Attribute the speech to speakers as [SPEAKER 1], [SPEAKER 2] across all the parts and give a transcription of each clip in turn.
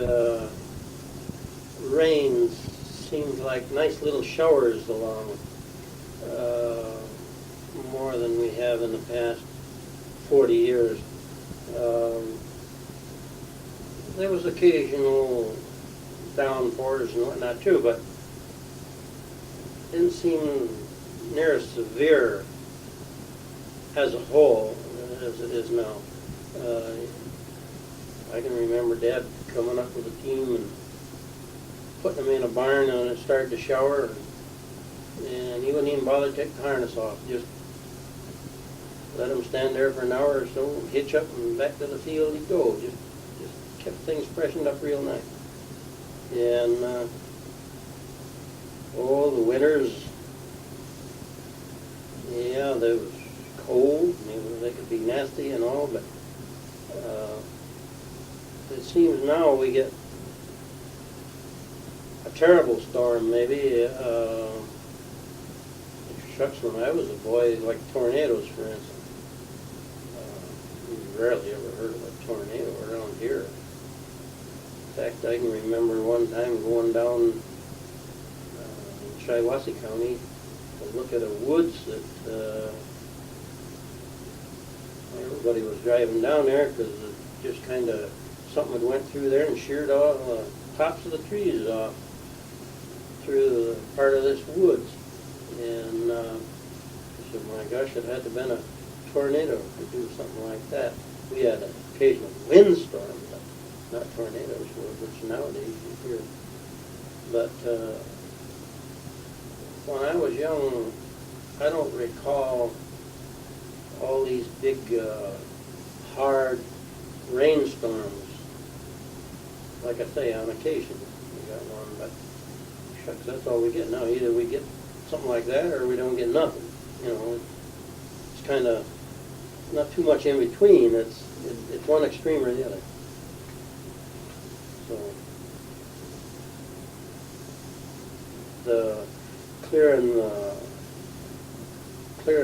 [SPEAKER 1] uh, rains seems like nice little showers along more than we have in the past 40 years. Um, there was occasional downpours and whatnot too, but didn't seem near as severe as a whole as it is now. I can remember Dad coming up with a team and putting them in a barn and it started to shower, and he wouldn't even bother to take the harness off. Just let him stand there for an hour or so, hitch up and back to the field he'd go. Just kept things freshened up real nice. And the winters, yeah, they was cold. They could be nasty and all, but it seems now we get a terrible storm, maybe. Shucks, when I was a boy, like tornadoes, for instance. We rarely ever heard of a tornado around here. In fact, I can remember one time going down in Shiawassee County to look at a woods that everybody was driving down there because it just kind of, something had went through there and sheared all the tops of the trees off through the part of this woods. And I said, my gosh, it had to have been a tornado to do something like that. We had an occasional windstorm, but not tornadoes, which nowadays you hear. But when I was young, I don't recall all these big, hard rainstorms. Like I say, on occasion we got one, but shucks, that's all we get now. Either we get something like that or we don't get nothing. You know, it's kind of not too much in between. It's one extreme or the other. So the clearing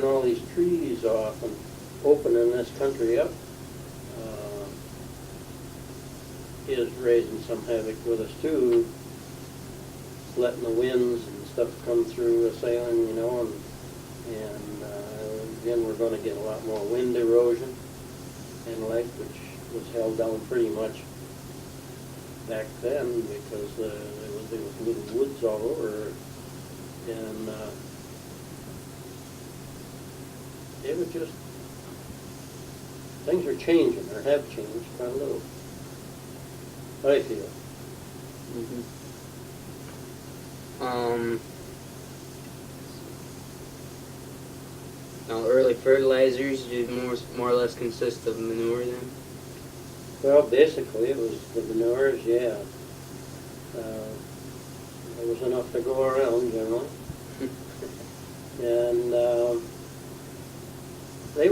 [SPEAKER 1] all these trees off and opening this country up is raising some havoc with us too, letting the winds and stuff come through assailing, you know, and then we're going to get a lot more wind erosion in the lake, which was held down pretty much back then because there was little woods all over, and it was just, things are changing, or have changed quite a little, I feel.
[SPEAKER 2] Mm-hmm. Now, early fertilizers did more or less consist of manure then?
[SPEAKER 1] Well, basically it was the manures, yeah. There was enough to go around generally. And there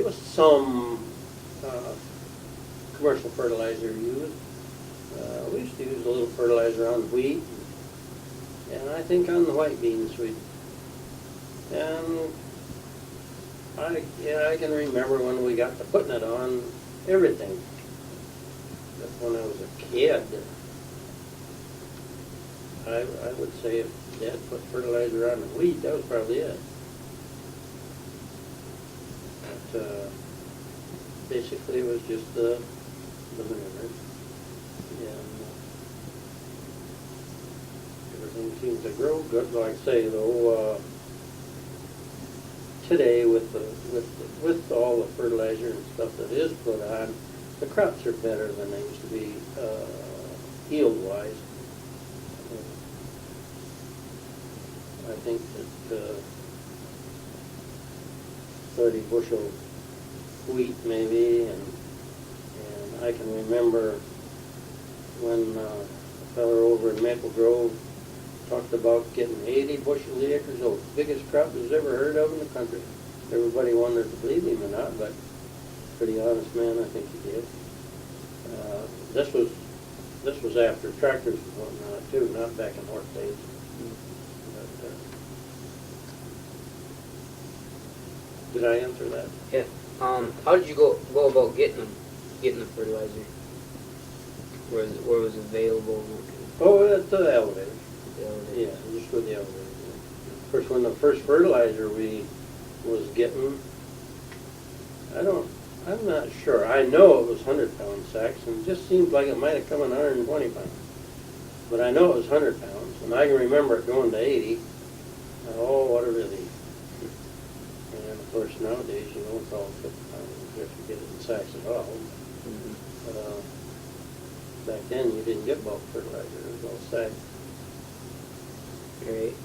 [SPEAKER 1] was some commercial fertilizer used. We used to use a little fertilizer on wheat, and I think on the white beans and I can remember when we got to putting it on everything. But when I was a kid, I would say if Dad put fertilizer on the wheat, that was probably it. But basically it was just the manure. And everything seems to grow good. Like I say, though, today with all the fertilizer and stuff that is put on, the crops are better than they used to be yield-wise. I think that 30 bushel wheat maybe, and I can remember when a feller over in Maple Grove talked about getting 80 bushel acres, the biggest crop he's ever heard of in the country. Everybody wondered to believe him or not, but pretty honest man, I think he did. This was after tractors and whatnot too, not back in horse days. But, did I answer that?
[SPEAKER 2] Yeah. How did you go about getting the fertilizer? where was available?
[SPEAKER 1] Oh, at the elevator.
[SPEAKER 2] The elevator?
[SPEAKER 1] Yeah, just with the elevator. Of course, when the first fertilizer we was getting, I'm not sure. I know it was 100-pound sacks, and it just seemed like it might have come in 120 pounds. But I know it was 100 pounds, and I can remember it going to 80. Oh, what a relief. And of course, nowadays, it's all 50 pounds if you get it in sacks at all. Back then, you didn't get bulk fertilizer, it was all sack.
[SPEAKER 2] Right.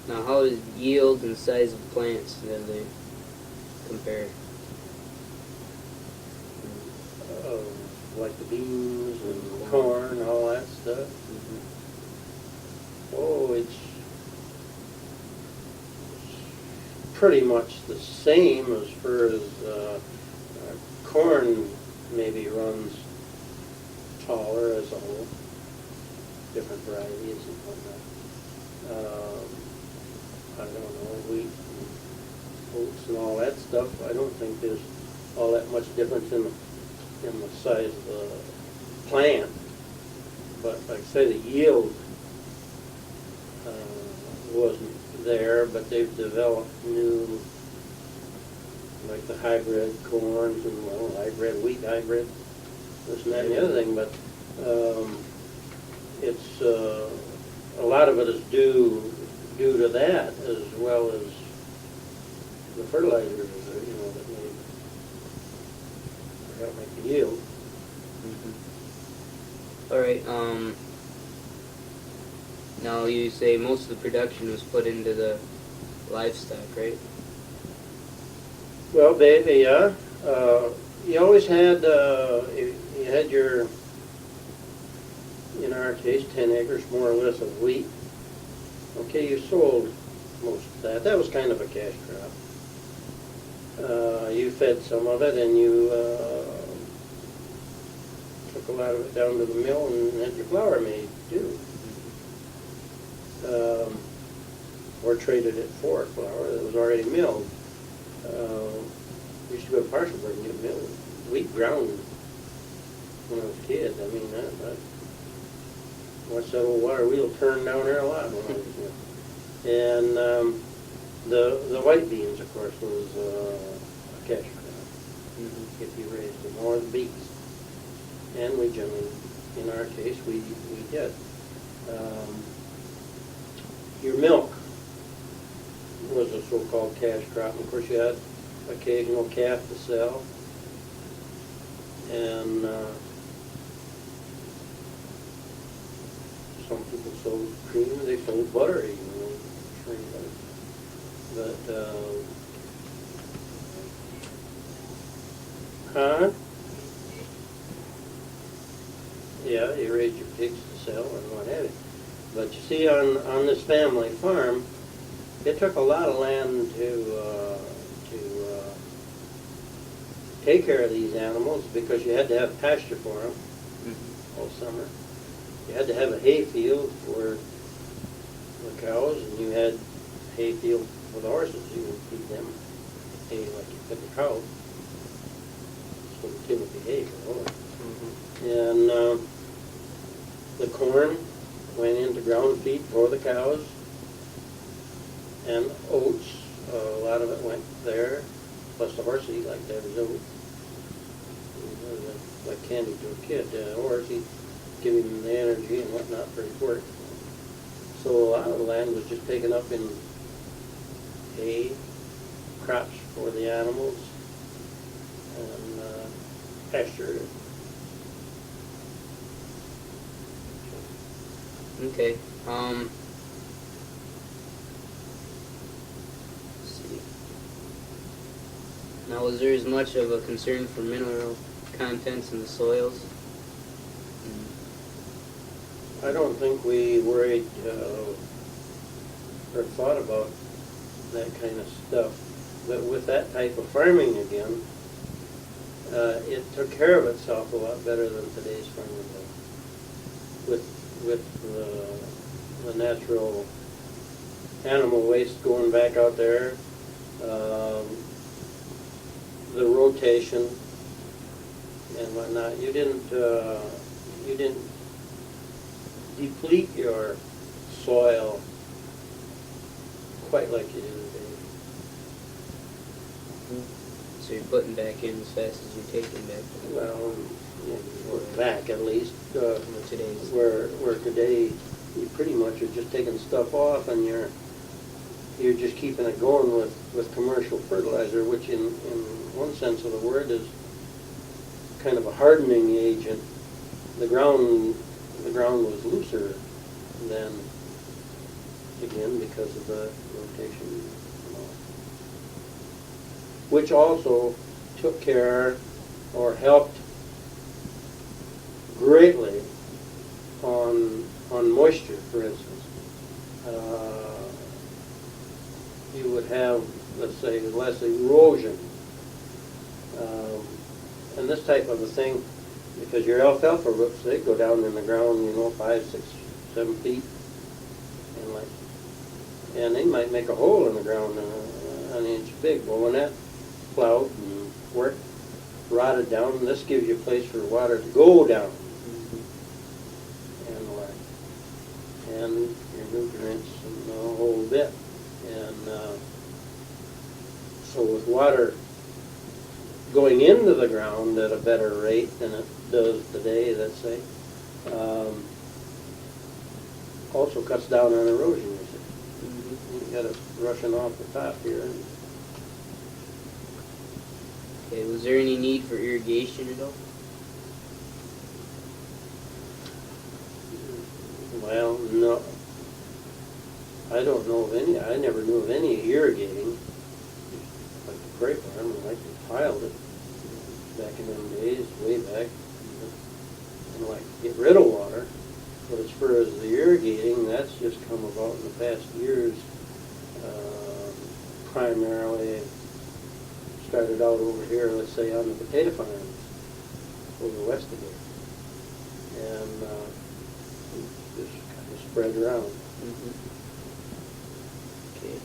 [SPEAKER 2] Now, how does yield and size of plants do they compare?
[SPEAKER 1] Like the beans and corn and all that stuff. Oh, it's pretty much the same as far as corn maybe runs taller as a whole, different varieties and whatnot. I don't know, wheat and oats and all that stuff. I don't think there's all that much difference in the size of the plant. But like I say, the yield wasn't there, but they've developed new, like the hybrid corns and hybrid wheat, hybrid this and that and the other thing. But it's a lot of it is due to that, as well as the fertilizers that help make the yield.
[SPEAKER 2] All right. Now you say most of the production was put into the livestock, right?
[SPEAKER 1] Well, yeah. You always had you had your, in our case, 10 acres more or less of wheat. Okay, you sold most of that. That was kind of a cash crop. You fed some of it, and you took a lot of it down to the mill and had your flour made too. Or traded it for flour that was already milled. We used to go to Parcelburg and get milled wheat ground when I was a kid. I mean, I watched that old water wheel turn down there a lot when I was a kid. And the white beans, of course, was a cash crop if you raised them, or the beets. And we generally, in our case, we did. Your milk was a so-called cash crop. Of course, you had occasional calf to sell, and some people sold cream. They sold butter even. But yeah, you raised your pigs to sell and what have you. But you see, on this family farm, it took a lot of land to take care of these animals, because you had to have pasture for them all summer. You had to have a hay field for the cows, and you had hay field for the horses. You would feed them hay like you fed the cows. So the Timothy hay for the horse. And the corn went into ground feed for the cows, and oats, a lot of it went there, plus the horse he liked to have his oats. Like candy to a kid. Horse, he'd give him the energy and whatnot for his work. So a lot of the land was just taken up in hay, crops for the animals, and pasture.
[SPEAKER 2] Okay. Let's see. Now, was there as much of a concern for mineral contents in the soils?
[SPEAKER 1] I don't think we worried or thought about that kind of stuff. But with that type of farming again, it took care of itself a lot better than today's farming does. With the natural animal waste going back out there, the rotation and whatnot. You didn't deplete your soil quite like you do today.
[SPEAKER 2] So you're putting back in as fast as you're taking back.
[SPEAKER 1] Well, or back at least,
[SPEAKER 2] Today's.
[SPEAKER 1] where today you pretty much are just taking stuff off and you're just keeping it going with commercial fertilizer, which in one sense of the word is kind of a hardening agent. The ground was looser then, again, because of the rotation and all. Which also took care or helped greatly on moisture, for instance. You would have, let's say, less erosion. And this type of a thing, because your alfalfa roots, they go down in the ground, 5, 6, 7 feet, and they might make a hole in the ground an inch big. Well, when that plowed and worked, rotted down, this gives you a place for water to go down. And your nutrients and the whole bit. And so with water going into the ground at a better rate than it does today, let's say, also cuts down on erosion, you see. You got it rushing off the top here.
[SPEAKER 2] Okay, was there any need for irrigation at all?
[SPEAKER 1] Well, no. I don't know of any. I never knew of any irrigating. Like the prairie farm, like they piled it back in them days, way back, and like get rid of water. But as far as the irrigating, that's just come about in the past years. Primarily started out over here, let's say, on the potato farms over west of here, and just kind of spread around.
[SPEAKER 2] Okay.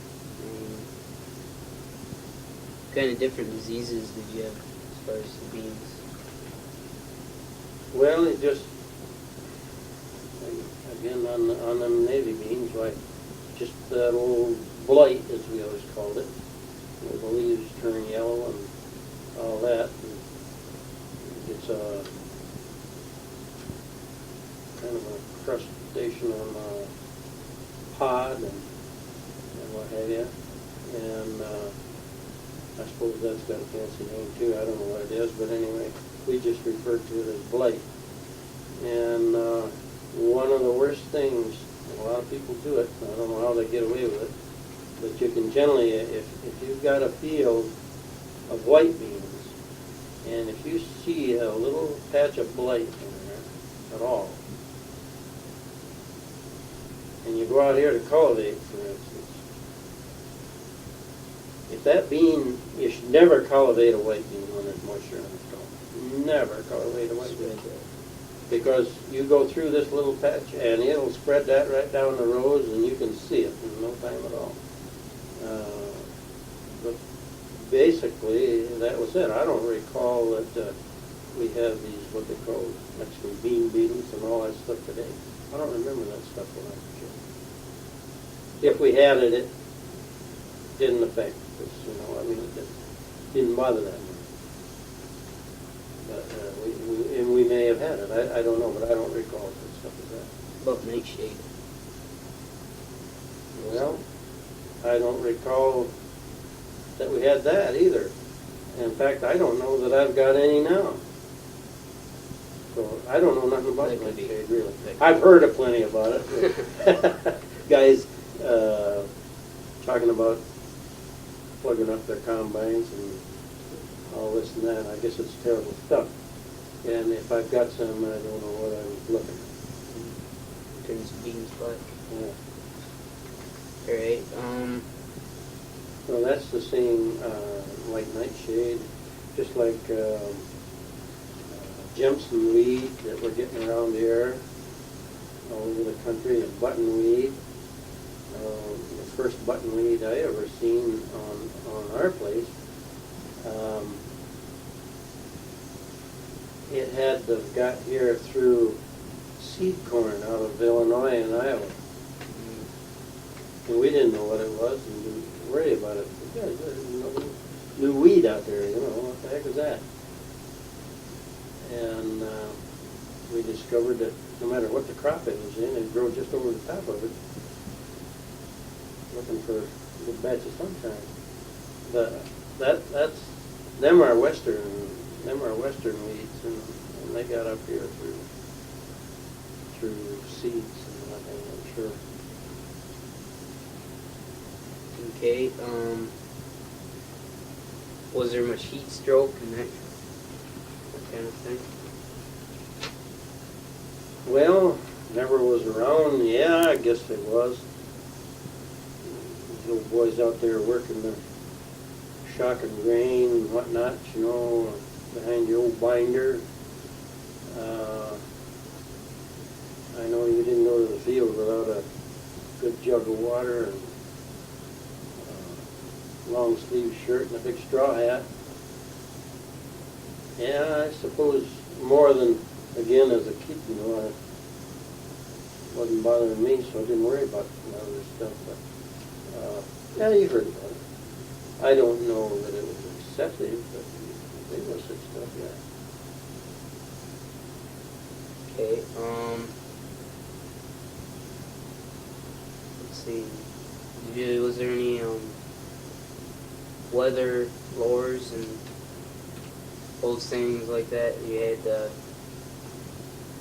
[SPEAKER 2] What kind of different diseases did you have as far as the beans?
[SPEAKER 1] Well, it just, again, on them navy beans, like just that old blight, as we always called it, where the leaves turn yellow and all that. And it's a kind of a crustacean on the pod and what have you. And I suppose that's got a fancy name too. I don't know what it is, but anyway, we just referred to it as blight. And one of the worst things, a lot of people do it, I don't know how they get away with it, but you can generally, if you've got a field of white beans, and if you see a little patch of blight in there at all, and you go out here to cultivate, for instance, if that bean, you should never cultivate a white bean when there's moisture on the stalk. Never cultivate a white bean. Because you go through this little patch and it'll spread that right down the rows and you can see it in no time at all. But basically, that was it. I don't recall that we have these, what they call, Mexican bean beetles and all that stuff today. I don't remember that stuff when I was a kid. If we had it, it didn't affect us, it didn't bother that much. But and we may have had it. I don't know, but I don't recall that stuff as that.
[SPEAKER 2] About nightshade.
[SPEAKER 1] Well, I don't recall that we had that either. In fact, I don't know that I've got any now. So I don't know nothing about nightshade, really. I've heard of plenty about it. Guys talking about plugging up their combines and all this and that. I guess it's terrible stuff. And if I've got some, I don't know what I was looking at.
[SPEAKER 2] Turns beans black.
[SPEAKER 1] Yeah.
[SPEAKER 2] Alright,
[SPEAKER 1] Well, that's the same, like nightshade, just like Jemson weed that we're getting around here all over the country, and buttonweed. The first buttonweed I ever seen on our place. that got here through seed corn out of Illinois and Iowa. And we didn't know what it was and didn't worry about it. Yeah, there's no new weed out there, you know, what the heck is that? And we discovered that no matter what the crop it was in, it'd grow just over the top of it, looking for a good batch of sunshine. That's them are western weeds, and they got up here through seeds and nothing, I'm sure.
[SPEAKER 2] Okay, was there much heat stroke and that kind of thing?
[SPEAKER 1] Well, never was around. Yeah, I guess it was. These old boys out there working the shock and grain and whatnot, you know, behind the old binder. I know you didn't go to the field without a good jug of water and long sleeve shirt and a big straw hat. Yeah, I suppose more than, again, as a kid, you know, it wasn't bothering me, so I didn't worry about the other stuff. But yeah, you heard about it. I don't know that it was excessive, but there was such stuff, yeah.
[SPEAKER 2] Okay, let's see. Was there any weather lures and old sayings like that you had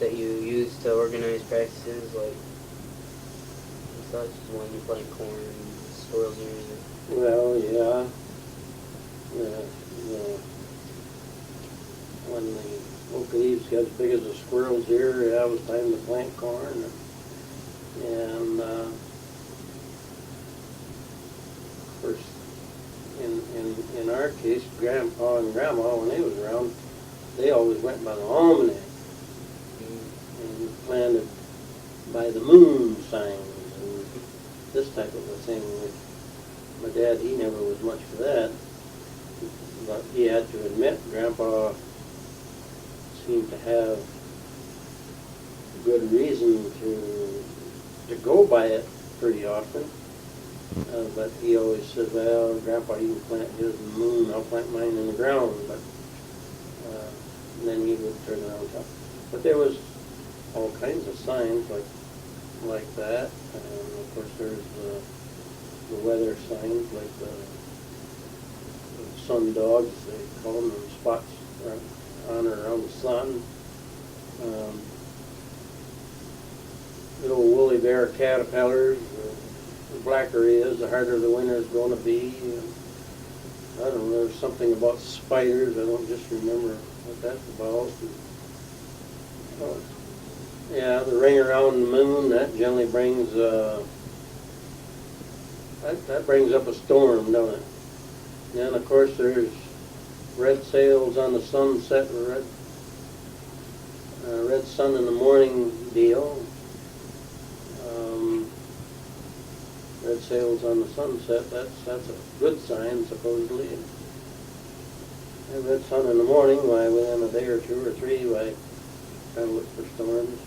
[SPEAKER 2] that you used to organize practices, like such as when you plant corn and squirrels ears?
[SPEAKER 1] Well, yeah. When the oak leaves got as big as a squirrel's ear, yeah, it was time to plant corn. And of course, in our case, Grandpa and Grandma, when they was around, they always went by the almanac and planted by the moon signs and this type of a thing. My dad, he never was much for that, but he had to admit Grandpa seemed to have good reason to go by it pretty often. But he always said, well, Grandpa, you can plant his in the moon, I'll plant mine in the ground. But then he would turn around and talk. But there was all kinds of signs like that. And of course, there's the weather signs, like the sun dogs, they call them, the spots on or around the sun. The old woolly bear caterpillars. The blacker he is, the harder the winter is going to be. I don't know, there's something about spiders, I don't just remember what that's about. Yeah, the ring around the moon, that generally brings, that brings up a storm, don't it? And then, of course, there's red sails on the sunset, red sun in the morning deal. Red sails on the sunset, that's a good sign, supposedly. And red sun in the morning, why, within a day or two or three, why, kind of look for storms.